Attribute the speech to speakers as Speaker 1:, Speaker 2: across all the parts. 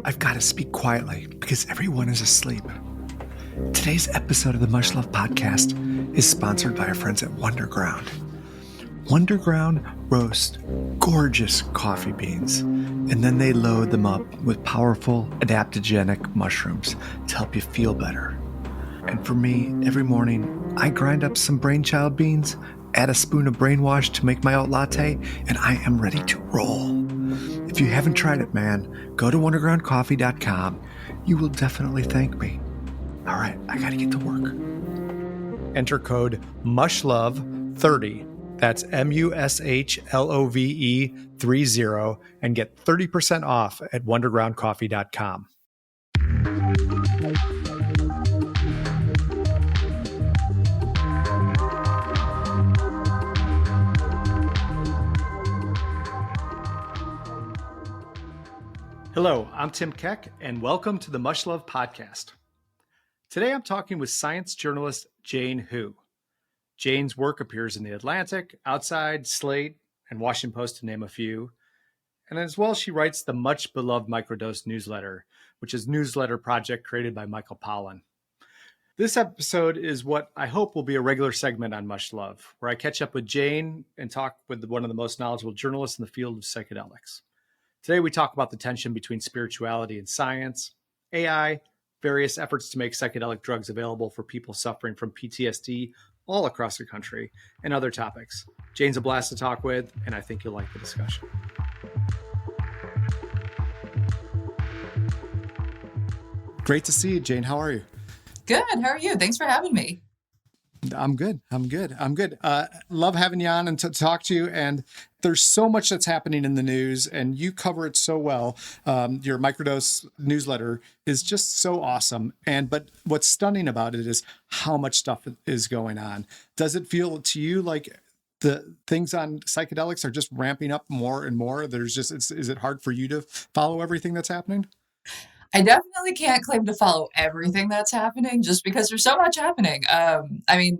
Speaker 1: I've got to speak quietly because everyone is asleep. Today's episode of the Much Love Podcast is sponsored by our friends at Wonderground. Wonderground roast gorgeous coffee beans, and then they load them up with powerful adaptogenic mushrooms to help you feel better. And for me, every morning, I grind up some brainchild beans, add a spoon of brainwash to make my oat latte, and I am ready to roll. If you haven't tried it, man, go to wondergroundcoffee.com. You will definitely thank me. All right, I gotta get to work. Enter code MUSHLOVE30. That's MUSHLOVE30 and get 30% off at wondergroundcoffee.com. Hello, I'm Tim Keck, and welcome to the Much Love Podcast. Today I'm talking with science journalist Jane Hu. Jane's work appears in The Atlantic, Outside, Slate, and Washington Post, to name a few. And as well, she writes the much-beloved Microdose newsletter, which is a newsletter project created by Michael Pollan. This episode is what I hope will be a regular segment on Much Love, where I catch up with Jane and talk with one of the most knowledgeable journalists in the field of psychedelics. Today, we talk about the tension between spirituality and science, AI, various efforts to make psychedelic drugs available for people suffering from PTSD all across the country, and other topics. Jane's a blast to talk with, and I think you'll like the discussion. Great to see you, Jane. How are you?
Speaker 2: Good. How are you? Thanks for having me.
Speaker 1: I'm good. Love having you on and to talk to you. And there's so much that's happening in the news, and you cover it so well. Your Microdose newsletter is just so awesome. But what's stunning about it is how much stuff is going on. Does it feel to you like the things on psychedelics are just ramping up more and more? Is it hard for you to follow everything that's happening?
Speaker 2: I definitely can't claim to follow everything that's happening just because there's so much happening.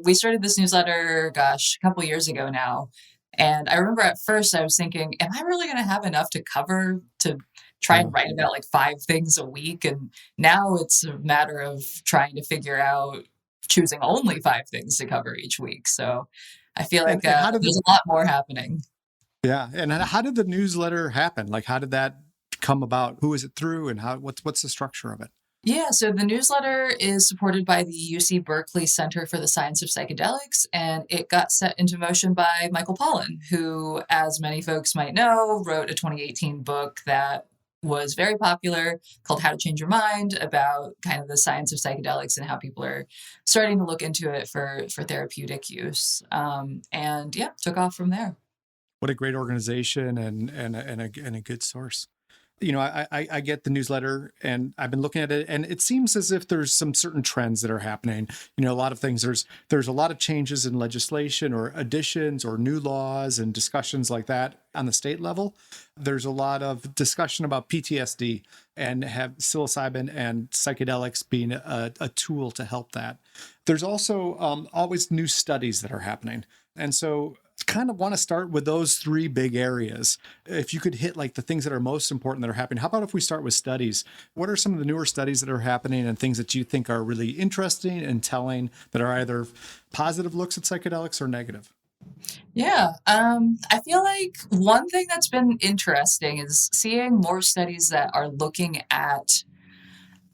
Speaker 2: We started this newsletter, a couple years ago now. And I remember at first I was thinking, am I really going to have enough to cover to try and write about like 5 things a week? And now it's a matter of trying to figure out choosing only 5 things to cover each week. So I feel like there's a lot more happening.
Speaker 1: Yeah. And how did the newsletter happen? Like, how did that come about? Who is it through, and what's the structure of it?
Speaker 2: Yeah, so the newsletter is supported by the UC Berkeley Center for the Science of Psychedelics, and it got set into motion by Michael Pollan, who, as many folks might know, wrote a 2018 book that was very popular called How to Change Your Mind, about kind of the science of psychedelics and how people are starting to look into it for therapeutic use. Took off from there.
Speaker 1: What a great organization and a good source. You know, I get the newsletter, and I've been looking at it, and it seems as if there's some certain trends that are happening. You know, a lot of things, there's a lot of changes in legislation or additions or new laws and discussions like that on the state level. There's a lot of discussion about PTSD and have psilocybin and psychedelics being a tool to help that. There's also always new studies that are happening. And so kind of want to start with those 3 big areas. If you could hit like the things that are most important that are happening. How about if we start with studies? What are some of the newer studies that are happening and things that you think are really interesting and telling, that are either positive looks at psychedelics or negative?
Speaker 2: Yeah, I feel like one thing that's been interesting is seeing more studies that are looking at,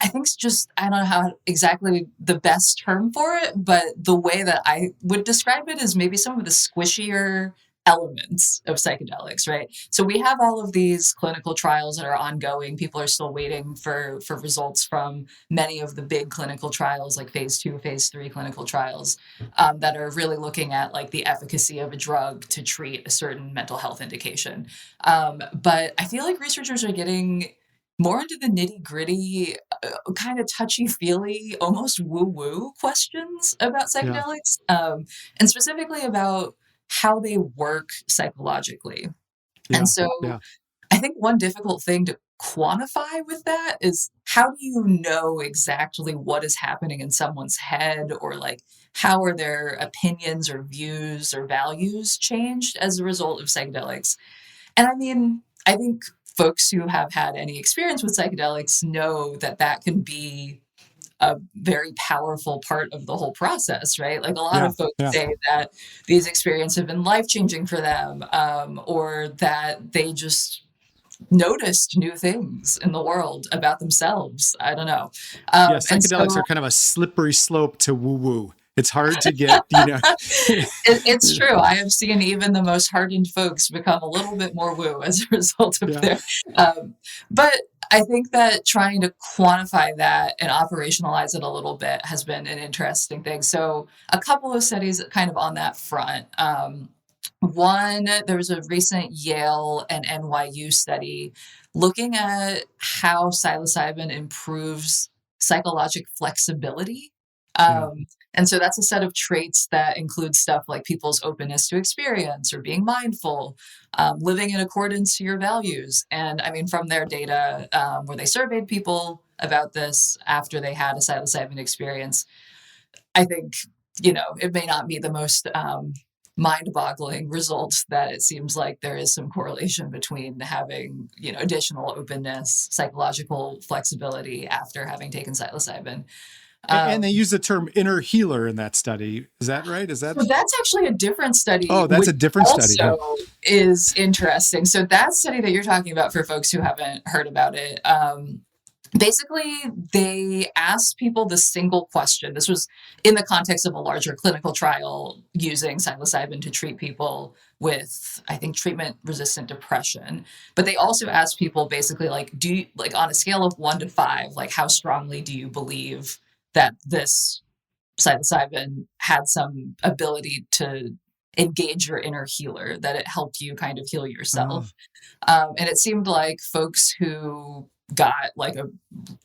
Speaker 2: I think it's just, I don't know how exactly the best term for it, but the way that I would describe it is maybe some of the squishier elements of psychedelics, right? So we have all of these clinical trials that are ongoing. People are still waiting for results from many of the big clinical trials, like phase 2, phase 3 clinical trials, that are really looking at like the efficacy of a drug to treat a certain mental health indication. But I feel like researchers are getting more into the nitty-gritty, kind of touchy-feely, almost woo-woo questions about psychedelics, and specifically about how they work psychologically. And so I think one difficult thing to quantify with that is, how do you know exactly what is happening in someone's head, or like how are their opinions or views or values changed as a result of psychedelics? And I mean, I think folks who have had any experience with psychedelics know that that can be a very powerful part of the whole process, right? Like a lot
Speaker 1: Yeah.
Speaker 2: of folks
Speaker 1: Yeah.
Speaker 2: say that these experiences have been life-changing for them, or that they just noticed new things in the world about themselves. I don't know.
Speaker 1: Yeah.
Speaker 2: And
Speaker 1: Psychedelics
Speaker 2: so
Speaker 1: are kind of a slippery slope to woo woo. It's hard to get, you know.
Speaker 2: it's true. I have seen even the most hardened folks become a little bit more woo as a result of
Speaker 1: Yeah.
Speaker 2: their. Um, but I think that trying to quantify that and operationalize it a little bit has been an interesting thing. So a couple of studies kind of on that front. One, there was a recent Yale and NYU study looking at how psilocybin improves psychological flexibility.
Speaker 1: Yeah.
Speaker 2: And so that's a set of traits that includes stuff like people's openness to experience or being mindful, living in accordance to your values. And I mean, from their data, where they surveyed people about this after they had a psilocybin experience, I think, it may not be the most mind-boggling results that it seems like there is some correlation between having, additional openness, psychological flexibility after having taken psilocybin.
Speaker 1: And they use the term inner healer in that study. Is that right? Is
Speaker 2: So
Speaker 1: that?
Speaker 2: that's actually a different study,
Speaker 1: Oh, that's
Speaker 2: which
Speaker 1: a different study. Huh?
Speaker 2: also is interesting. So that study that you're talking about, for folks who haven't heard about it, basically they asked people the single question. This was in the context of a larger clinical trial using psilocybin to treat people with, I think, treatment-resistant depression. But they also asked people basically, like, do you, like, on a scale of 1 to 5, like, how strongly do you believe that this psilocybin had some ability to engage your inner healer, that it helped you kind of heal
Speaker 1: Oh,
Speaker 2: yourself. And it seemed like folks who got like a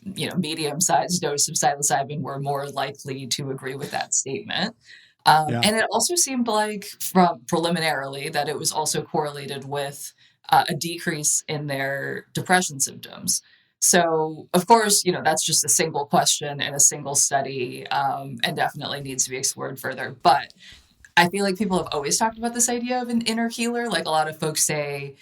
Speaker 2: medium-sized dose of psilocybin were more likely to agree with that statement.
Speaker 1: yeah.
Speaker 2: And it also seemed like, from preliminarily, that it was also correlated with a decrease in their depression symptoms. So, of course, that's just a single question and a single study, and definitely needs to be explored further. But I feel like people have always talked about this idea of an inner healer. Like a lot of folks say,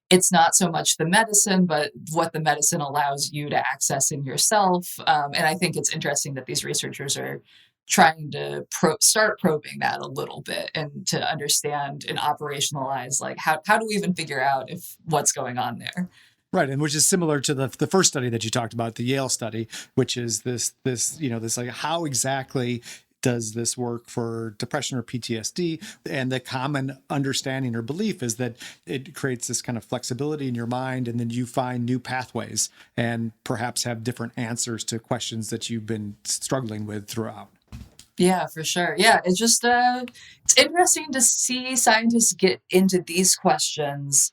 Speaker 2: it's not so much the medicine, but what the medicine allows you to access in yourself. And I think it's interesting that these researchers are trying to start probing that a little bit and to understand and operationalize, like, how do we even figure out if what's going on there?
Speaker 1: Right, and which is similar to the first study that you talked about, the Yale study, which is this this like how exactly does this work for depression or PTSD? And the common understanding or belief is that it creates this kind of flexibility in your mind, and then you find new pathways and perhaps have different answers to questions that you've been struggling with throughout.
Speaker 2: Yeah, for sure. Yeah, it's just it's interesting to see scientists get into these questions.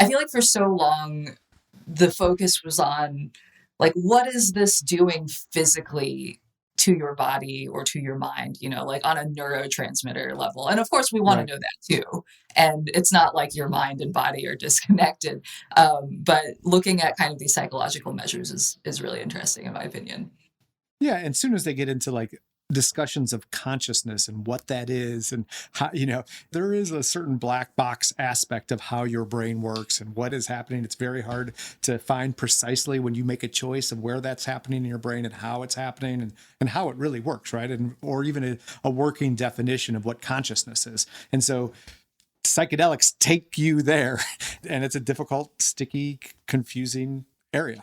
Speaker 2: I feel like for so long the focus was on, like, what is this doing physically to your body or to your mind, like on a neurotransmitter level. And of course we want to
Speaker 1: Right.
Speaker 2: know that too. And it's not like your mind and body are disconnected. But looking at kind of these psychological measures is really interesting in my opinion.
Speaker 1: Yeah, and soon as they get into like discussions of consciousness and what that is and how, there is a certain black box aspect of how your brain works and what is happening. It's very hard to find precisely when you make a choice of where that's happening in your brain and how it's happening and how it really works, right? And or even a working definition of what consciousness is. And so psychedelics take you there, and it's a difficult, sticky, confusing area.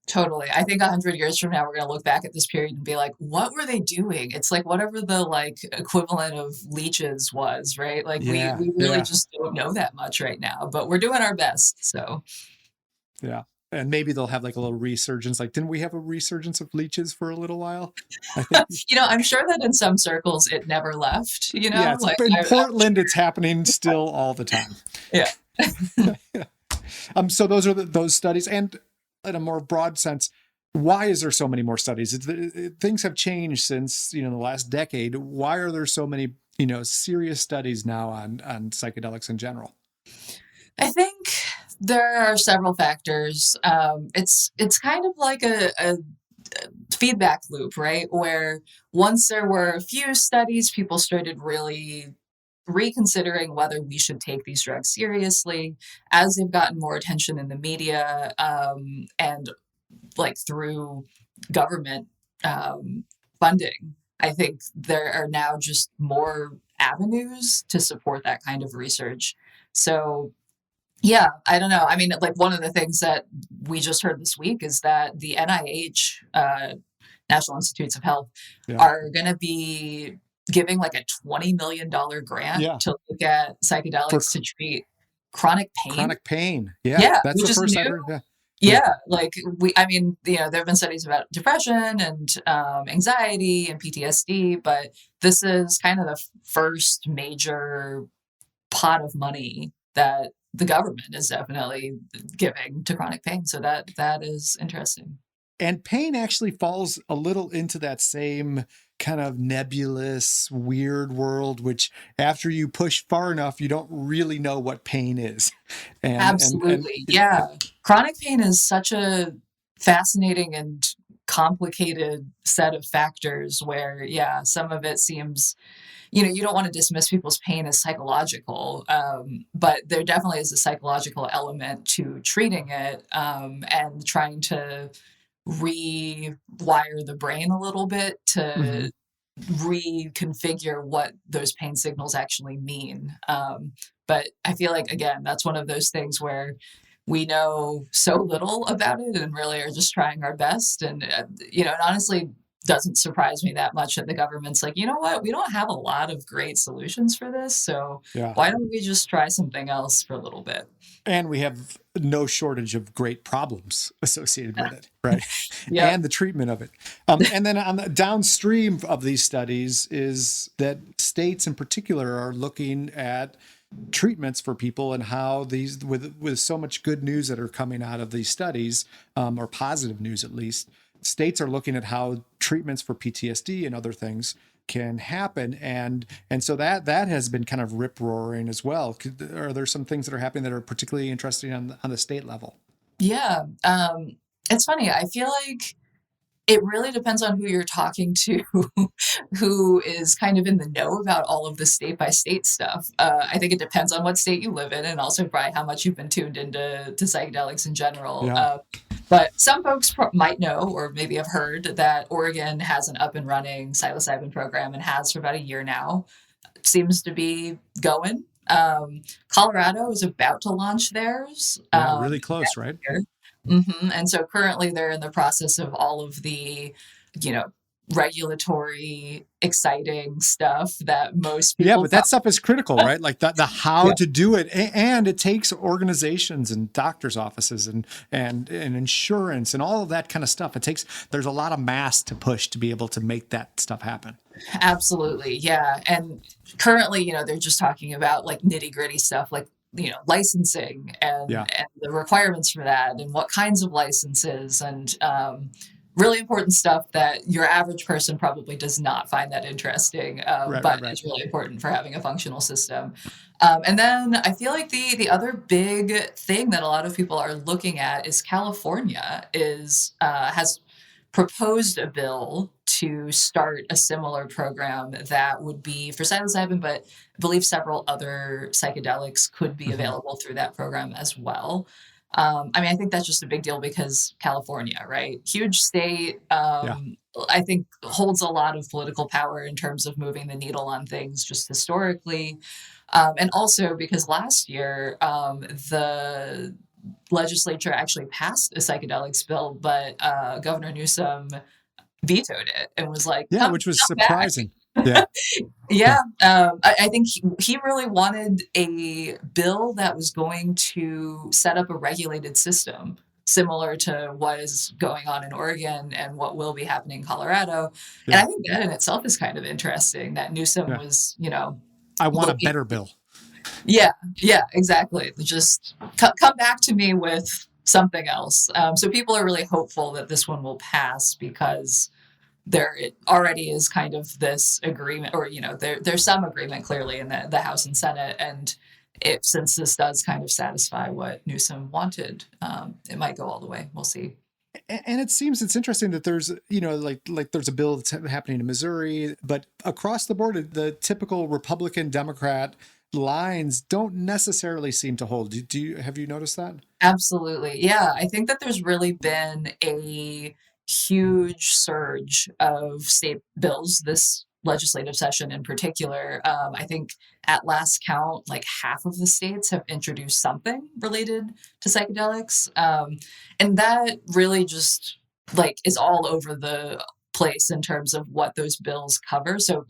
Speaker 2: Totally. I think 100 years from now, we're going to look back at this period and be like, what were they doing? It's like whatever the like equivalent of leeches was, right? Like
Speaker 1: Yeah,
Speaker 2: we really
Speaker 1: yeah,
Speaker 2: just don't know that much right now, but we're doing our best. So
Speaker 1: yeah. And maybe they'll have like a little resurgence. Like, didn't we have a resurgence of leeches for a little while? I think.
Speaker 2: I'm sure that in some circles it never left,
Speaker 1: Yeah, it's
Speaker 2: like
Speaker 1: in
Speaker 2: I'm
Speaker 1: Portland. It's happening still all the time.
Speaker 2: yeah.
Speaker 1: So those are those studies, and in a more broad sense, why is there so many more studies? Things have changed since the last decade. Why are there so many serious studies now on psychedelics in general?
Speaker 2: I think there are several factors. It's kind of like a feedback loop, right? Where once there were a few studies, people started really reconsidering whether we should take these drugs seriously as they've gotten more attention in the media, and like through government funding. I think there are now just more avenues to support that kind of research. So yeah, I don't know. I mean, like one of the things that we just heard this week is that the NIH, National Institutes of Health,
Speaker 1: Yeah.
Speaker 2: are going to be giving like a $20 million grant
Speaker 1: Yeah.
Speaker 2: to look at psychedelics to treat chronic pain.
Speaker 1: Chronic pain. Yeah.
Speaker 2: Yeah,
Speaker 1: That's the first I heard. Yeah.
Speaker 2: Yeah, like I mean, there have been studies about depression and anxiety and PTSD, but this is kind of the first major pot of money that the government is definitely giving to chronic pain. So that is interesting.
Speaker 1: And pain actually falls a little into that same kind of nebulous, weird world, which after you push far enough, you don't really know what pain is.
Speaker 2: Absolutely. Yeah. Chronic pain is such a fascinating and complicated set of factors where, yeah, some of it seems, you don't want to dismiss people's pain as psychological, but there definitely is a psychological element to treating it, and trying to rewire the brain a little bit to reconfigure what those pain signals actually mean. But I feel like, again, that's one of those things where we know so little about it and really are just trying our best. And, it honestly doesn't surprise me that much that the government's like, you know what, we don't have a lot of great solutions for this. So why don't we just try something else for a little bit?
Speaker 1: And we have no shortage of great problems associated with it, right?
Speaker 2: Yeah.
Speaker 1: And the treatment of it. And then on the downstream of these studies is that states in particular are looking at treatments for people and how these, with so much good news that are coming out of these studies, or positive news at least, states are looking at how treatments for PTSD and other things can happen, and so that has been kind of rip roaring as well. Are there some things that are happening that are particularly interesting on the state level?
Speaker 2: Yeah, it's funny. I feel like it really depends on who you're talking to, who is kind of in the know about all of the state by state stuff. I think it depends on what state you live in, and also probably how much you've been tuned into psychedelics in general.
Speaker 1: Yeah.
Speaker 2: But some folks might know, or maybe have heard, that Oregon has an up and running psilocybin program and has for about a year now. It seems to be going. Colorado is about to launch theirs.
Speaker 1: Really close, right?
Speaker 2: And so currently they're in the process of all of the, regulatory, exciting stuff that most people.
Speaker 1: Yeah, but that stuff is critical, right? Like the how to do it, and it takes organizations and doctors' offices and insurance and all of that kind of stuff. There's a lot of mass to push to be able to make that stuff happen.
Speaker 2: Absolutely, yeah. And currently, they're just talking about like nitty gritty stuff, like licensing and the requirements for that, and what kinds of licenses, and really important stuff that your average person probably does not find that interesting, but it's really important for having a functional system. And then I feel like the other big thing that a lot of people are looking at is California has proposed a bill to start a similar program that would be for psilocybin, but I believe several other psychedelics could be available through that program as well. I think that's just a big deal because California, right? Huge state, I think holds a lot of political power in terms of moving the needle on things just historically. And also because last year, the legislature actually passed a psychedelics bill, but Governor Newsom vetoed it and was like,
Speaker 1: which was surprising. Yeah.
Speaker 2: I think he really wanted a bill that was going to set up a regulated system similar to what is going on in Oregon and what will be happening in Colorado. And I think that in itself is kind of interesting that Newsom was,
Speaker 1: I want a better bill.
Speaker 2: Yeah, exactly. Just come back to me with something else. So people are really hopeful that this one will pass because it already is kind of this agreement, or there's some agreement clearly in the House and Senate, and since this does kind of satisfy what Newsom wanted, it might go all the way. We'll see.
Speaker 1: And it seems it's interesting that there's, like there's a bill that's happening in Missouri, but across the board, the typical Republican Democrat lines don't necessarily seem to hold. Have you noticed that?
Speaker 2: Absolutely. Yeah, I think that there's really been a huge surge of state bills this legislative session in particular. I think at last count, like half of the states have introduced something related to psychedelics. And that really just like is all over the place in terms of what those bills cover. So,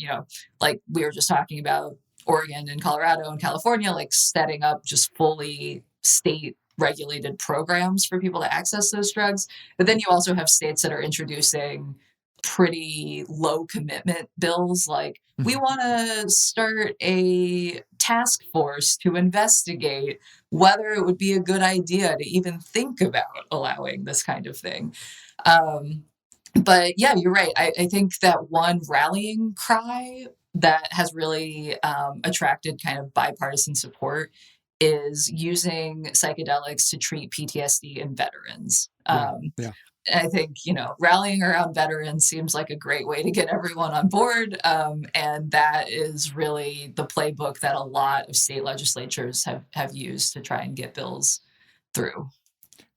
Speaker 2: like we were just talking about Oregon and Colorado and California, like setting up just fully state regulated programs for people to access those drugs. But then you also have states that are introducing pretty low commitment bills like we
Speaker 1: Mhm.
Speaker 2: want to start a task force to investigate whether it would be a good idea to even think about allowing this kind of thing. Um, but yeah, you're right. I think that one rallying cry that has really attracted kind of bipartisan support is using psychedelics to treat PTSD in veterans.
Speaker 1: Yeah. Yeah.
Speaker 2: I think, rallying around veterans seems like a great way to get everyone on board. And that is really the playbook that a lot of state legislatures have used to try and get bills through.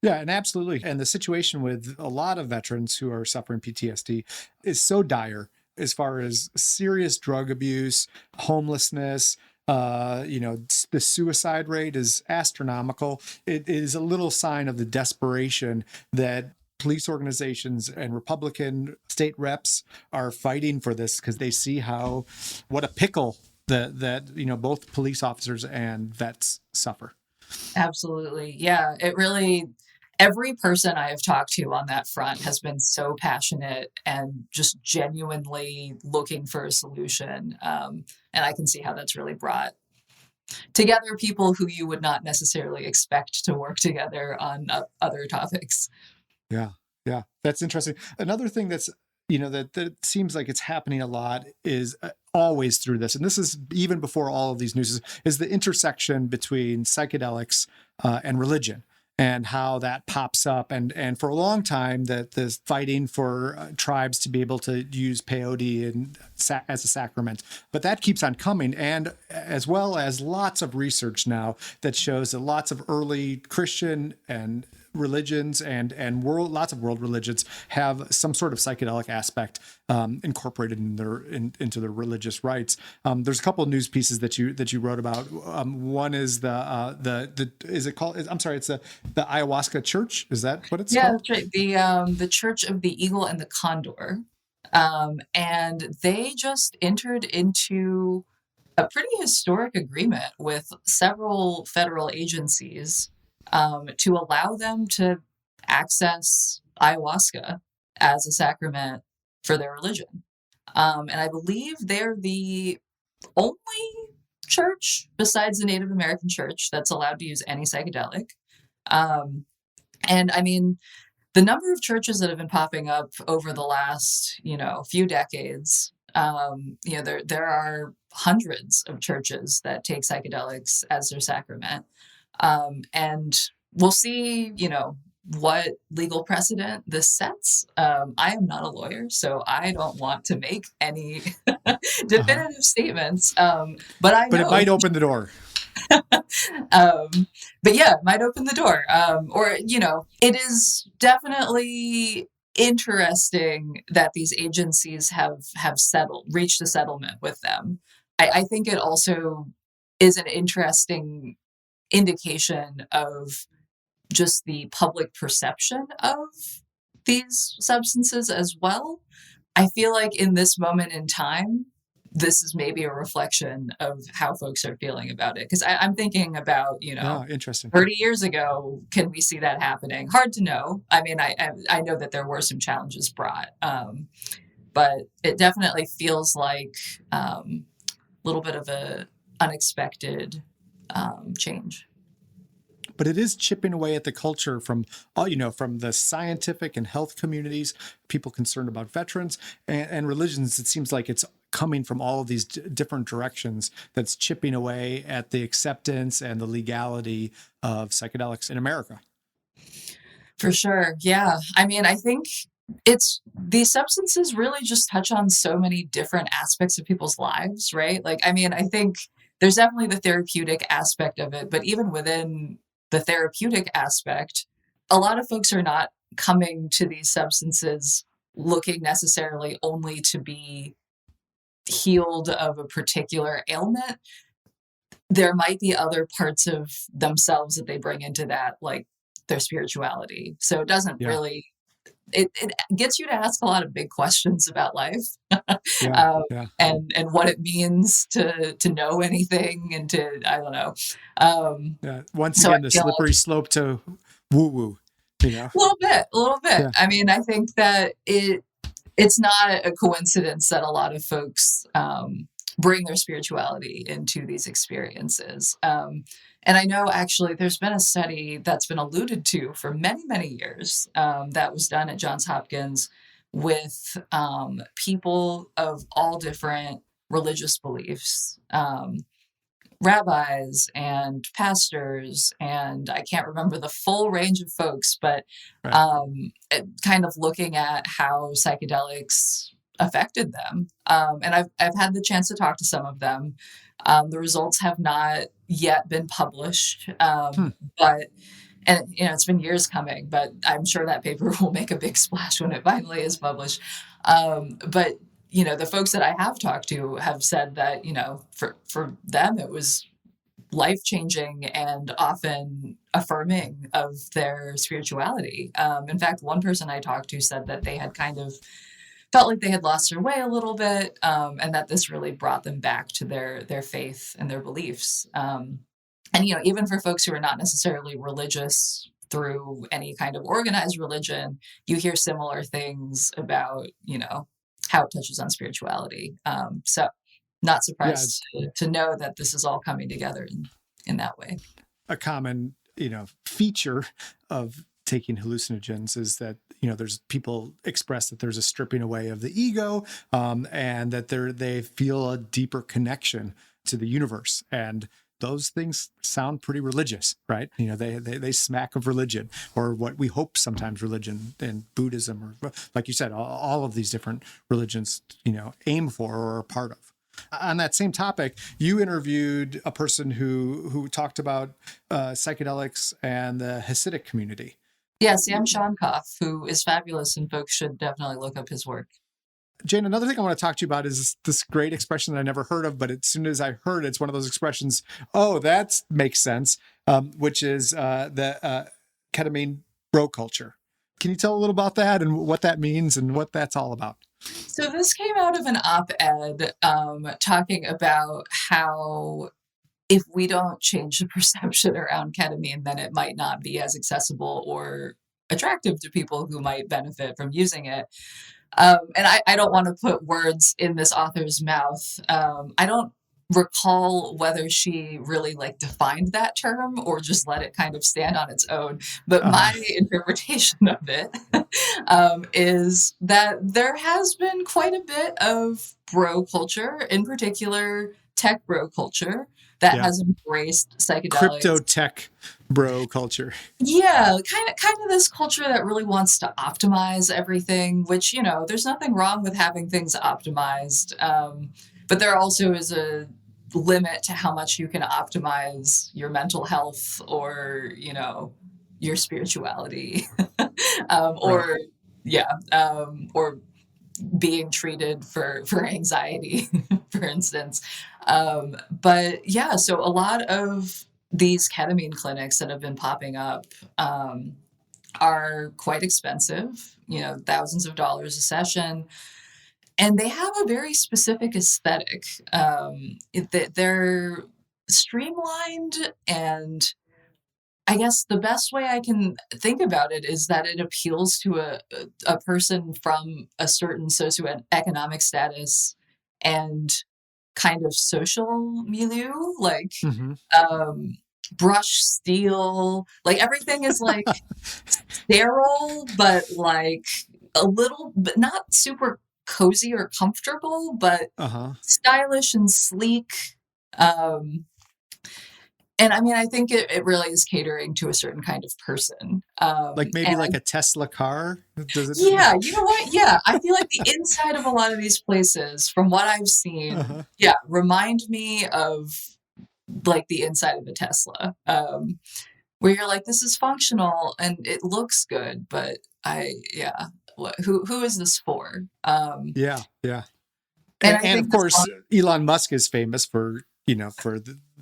Speaker 1: Yeah, and absolutely. And the situation with a lot of veterans who are suffering PTSD is so dire as far as serious drug abuse, homelessness. The suicide rate is astronomical. It is a little sign of the desperation that police organizations and Republican state reps are fighting for this because they see what a pickle that both police officers and vets suffer.
Speaker 2: Absolutely. Yeah. Every person I have talked to on that front has been so passionate and just genuinely looking for a solution. And I can see how that's really brought together people who you would not necessarily expect to work together on other topics.
Speaker 1: Yeah. Yeah. That's interesting. Another thing that seems like it's happening a lot is always through this, and this is even before all of these news, is the intersection between psychedelics and religion, and how that pops up. And for a long time, that the fighting for tribes to be able to use peyote as a sacrament, but that keeps on coming, and as well as lots of research now that shows that lots of early Christian and religions and lots of world religions have some sort of psychedelic aspect incorporated into their religious rites. There's a couple of news pieces that you wrote about. One is is it called? I'm sorry, it's the ayahuasca church. Is that what it's
Speaker 2: Yeah,
Speaker 1: called?
Speaker 2: that's right. The Church of the Eagle and the Condor, and they just entered into a pretty historic agreement with several federal agencies to allow them to access ayahuasca as a sacrament for their religion. And I believe they're the only church besides the Native American church that's allowed to use any psychedelic. Um, and I mean, the number of churches that have been popping up over the last, few decades, there are hundreds of churches that take psychedelics as their sacrament. And we'll see, what legal precedent this sets. I am not a lawyer, so I don't want to make any
Speaker 1: Uh-huh.
Speaker 2: definitive statements. But I
Speaker 1: But it
Speaker 2: know
Speaker 1: might open the door.
Speaker 2: but yeah, it might open the door. Or, it is definitely interesting that these agencies have reached a settlement with them. I think it also is an interesting indication of just the public perception of these substances as well. I feel like in this moment in time, this is maybe a reflection of how folks are feeling about it. Because I'm thinking about,
Speaker 1: Yeah, interesting.
Speaker 2: 30 years ago, can we see that happening? Hard to know. I mean, I know that there were some challenges brought, but it definitely feels like a little bit of a unexpected change.
Speaker 1: But it is chipping away at the culture from from the scientific and health communities, people concerned about veterans and religions. It seems like it's coming from all of these different directions that's chipping away at the acceptance and the legality of psychedelics in America.
Speaker 2: For sure. Yeah. I mean, I think it's these substances really just touch on so many different aspects of people's lives, right? Like, I mean, I think there's definitely the therapeutic aspect of it, but even within the therapeutic aspect, a lot of folks are not coming to these substances looking necessarily only to be healed of a particular ailment. There might be other parts of themselves that they bring into that, like their spirituality. So it doesn't
Speaker 1: Yeah.
Speaker 2: really it gets you to ask a lot of big questions about life,
Speaker 1: Yeah.
Speaker 2: um,
Speaker 1: Yeah.
Speaker 2: and what it means to know anything and to I don't know.
Speaker 1: Yeah. Once
Speaker 2: So I
Speaker 1: again, the
Speaker 2: feel like
Speaker 1: slippery slope to woo woo, you know?
Speaker 2: a little bit.
Speaker 1: Yeah.
Speaker 2: I mean, I think that it's not a coincidence that a lot of folks bring their spirituality into these experiences. And I know actually there's been a study that's been alluded to for many, many years that was done at Johns Hopkins with people of all different religious beliefs. Rabbis and pastors, and I can't remember the full range of folks, but
Speaker 1: Right.
Speaker 2: kind of looking at how psychedelics affected them. And I've had the chance to talk to some of them. The results have not yet been published,
Speaker 1: Hmm.
Speaker 2: but and you know it's been years coming, but I'm sure that paper will make a big splash when it finally is published. But you know, the folks that I have talked to have said that, you know, for them it was life changing and often affirming of their spirituality. In fact, one person I talked to said that they had kind of felt like they had lost their way a little bit, and that this really brought them back to their faith and their beliefs. And you know, even for folks who are not necessarily religious through any kind of organized religion, you hear similar things about, you know, how it touches on spirituality. So not
Speaker 1: Yeah.
Speaker 2: surprised to know that this is all coming together in that way.
Speaker 1: A common, feature of taking hallucinogens is that, there's people express that there's a stripping away of the ego, and that they feel a deeper connection to the universe. And those things sound pretty religious, right? They smack of religion, or what we hope sometimes religion and Buddhism, or like you said, all of these different religions, aim for or are part of. On that same topic, you interviewed a person who talked about psychedelics and the Hasidic community.
Speaker 2: Yeah, Sam Shonkoff, who is fabulous, and folks should definitely look up his work.
Speaker 1: Jane, another thing I want to talk to you about is this great expression that I never heard of, but as soon as I heard it, it's one of those expressions, oh, that makes sense, which is the ketamine bro culture. Can you tell a little about that and what that means and what that's all about?
Speaker 2: So this came out of an op-ed talking about how if we don't change the perception around ketamine, then it might not be as accessible or attractive to people who might benefit from using it. And I don't want to put words in this author's mouth. I don't recall whether she really like defined that term or just let it kind of stand on its own. But my interpretation of it is that there has been quite a bit of bro culture, in particular tech bro culture, that has embraced psychedelics.
Speaker 1: Crypto tech bro culture.
Speaker 2: Yeah, kind of this culture that really wants to optimize everything, which, there's nothing wrong with having things optimized. But there also is a limit to how much you can optimize your mental health or, your spirituality. Or or being treated for anxiety, for instance. But yeah, so a lot of these ketamine clinics that have been popping up are quite expensive, thousands of dollars a session. And they have a very specific aesthetic. They're streamlined, and I guess the best way I can think about it is that it appeals to a person from a certain socioeconomic status and kind of social milieu, like brushed steel, like everything is like sterile, but like a little, but not super cozy or comfortable, but stylish and sleek. And I mean, I think it really is catering to a certain kind of person.
Speaker 1: Like maybe like a Tesla car? Does it?
Speaker 2: Yeah, you know what? Yeah, I feel like the inside of a lot of these places, from what I've seen,
Speaker 1: Uh-huh.
Speaker 2: yeah, remind me of like the inside of a Tesla, where you're like, this is functional and it looks good, but yeah, who is this for?
Speaker 1: Yeah, yeah.
Speaker 2: And I
Speaker 1: And of
Speaker 2: think this
Speaker 1: course, Elon Musk is famous for, for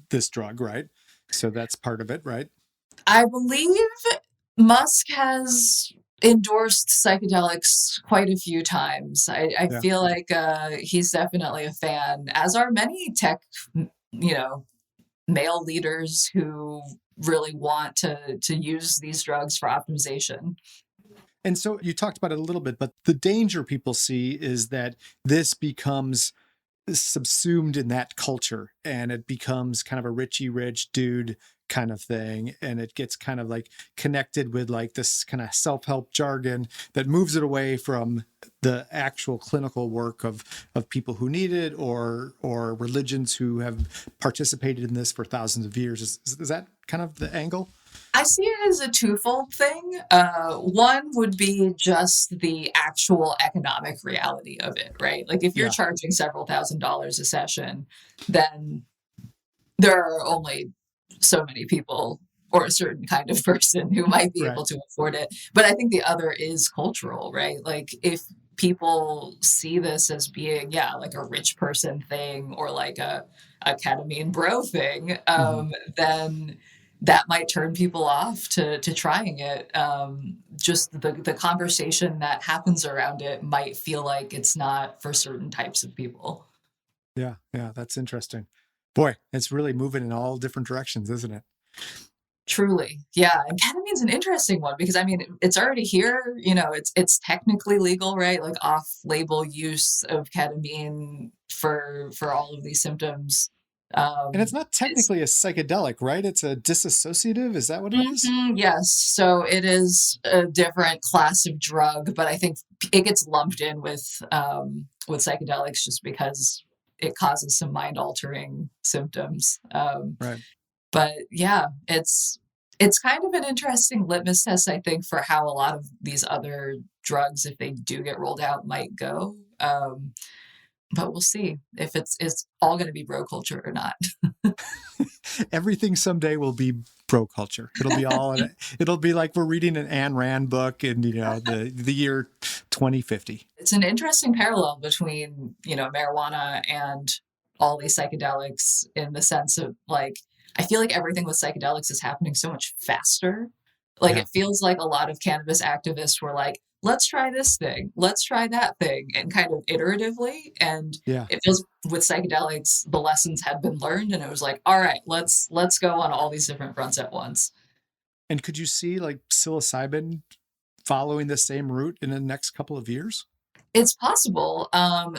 Speaker 1: this drug, right? So that's part of it, right?
Speaker 2: I believe Musk has endorsed psychedelics quite a few times. I
Speaker 1: Yeah.
Speaker 2: feel like he's definitely a fan, as are many tech, you know, male leaders who really want to use these drugs for optimization.
Speaker 1: And so you talked about it a little bit, but the danger people see is that this becomes subsumed in that culture and it becomes kind of a Richie Rich dude kind of thing. And it gets kind of like connected with like this kind of self-help jargon that moves it away from the actual clinical work of people who need it or religions who have participated in this for thousands of years. Is that kind of the angle?
Speaker 2: I see it as a twofold thing. One would be just the actual economic reality of it, right? Like if you're
Speaker 1: Yeah.
Speaker 2: charging several $1,000s a session, then there are only so many people or a certain kind of person who might be
Speaker 1: Right.
Speaker 2: able to afford it. But I think the other is cultural, right? Like if people see this as being, yeah, like a rich person thing or like a ketamine bro thing,
Speaker 1: Mhm.
Speaker 2: then that might turn people off to trying it. Just the conversation that happens around it might feel like it's not for certain types of people.
Speaker 1: Yeah. Yeah. That's interesting. Boy, it's really moving in all different directions, isn't it?
Speaker 2: Truly. Yeah, and ketamine's an interesting one because, I mean, it's already here, it's technically legal, right? Like, off-label use of ketamine for all of these symptoms,
Speaker 1: And it's not
Speaker 2: is
Speaker 1: technically a psychedelic, right? It's a disassociative. Is that what it is?
Speaker 2: yes, so it is a different class of drug, but I think it gets lumped in with psychedelics just because it causes some mind-altering symptoms,
Speaker 1: Right.
Speaker 2: but yeah, it's kind of an interesting litmus test, I think, for how a lot of these other drugs, if they do get rolled out, might go. But we'll see if it's all going to be bro culture or not.
Speaker 1: Everything someday will be bro culture. It'll be like we're reading an Ayn Rand book in, the year 2050.
Speaker 2: It's an interesting parallel between, marijuana and all these psychedelics in the sense of like, I feel like everything with psychedelics is happening so much faster. Like
Speaker 1: Yeah.
Speaker 2: it feels like a lot of cannabis activists were like, let's try this thing, let's try that thing, and kind of iteratively. And
Speaker 1: Yeah.
Speaker 2: it feels with psychedelics, the lessons had been learned, and it was like, all right, let's go on all these different fronts at once.
Speaker 1: And could you see like psilocybin following the same route in the next couple of years?
Speaker 2: It's possible.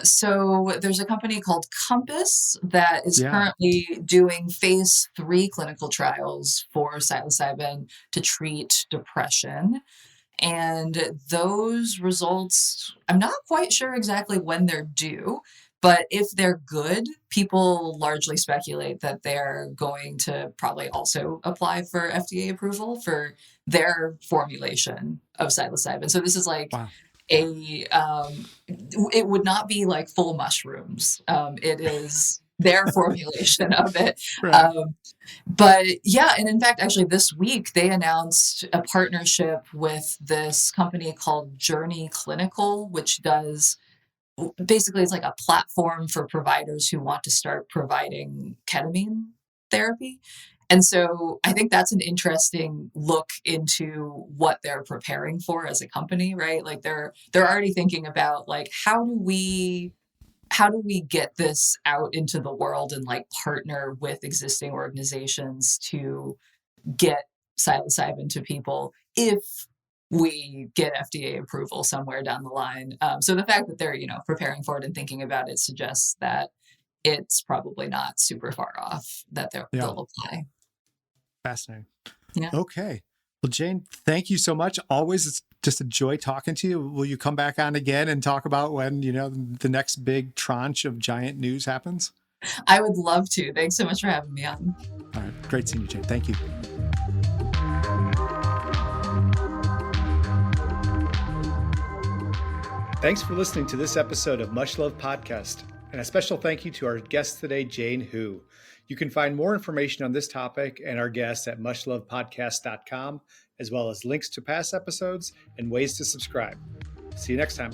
Speaker 2: So there's a company called Compass that is
Speaker 1: Yeah.
Speaker 2: currently doing phase 3 clinical trials for psilocybin to treat depression. And those results, I'm not quite sure exactly when they're due, but if they're good, people largely speculate that they're going to probably also apply for FDA approval for their formulation of psilocybin. So this is like
Speaker 1: Wow.
Speaker 2: it would not be like full mushrooms. It is their formulation of it.
Speaker 1: Right.
Speaker 2: But yeah, and in fact, actually this week they announced a partnership with this company called Journey Clinical, which does basically it's like a platform for providers who want to start providing ketamine therapy. And so I think that's an interesting look into what they're preparing for as a company, right? Like they're already thinking about like how do we get this out into the world and like partner with existing organizations to get psilocybin to people if we get FDA approval somewhere down the line. So the fact that they're preparing for it and thinking about it suggests that it's probably not super far off that
Speaker 1: Yeah.
Speaker 2: they'll apply.
Speaker 1: Fascinating.
Speaker 2: Yeah.
Speaker 1: Okay. Well, Jane, thank you so much. Always, it's just a joy talking to you. Will you come back on again and talk about when, the next big tranche of giant news happens?
Speaker 2: I would love to. Thanks so much for having me on.
Speaker 1: All right. Great seeing you, Jane. Thank you. Thanks for listening to this episode of Much Love Podcast. And a special thank you to our guest today, Jane Hu. You can find more information on this topic and our guests at muchlovepodcast.com, as well as links to past episodes and ways to subscribe. See you next time.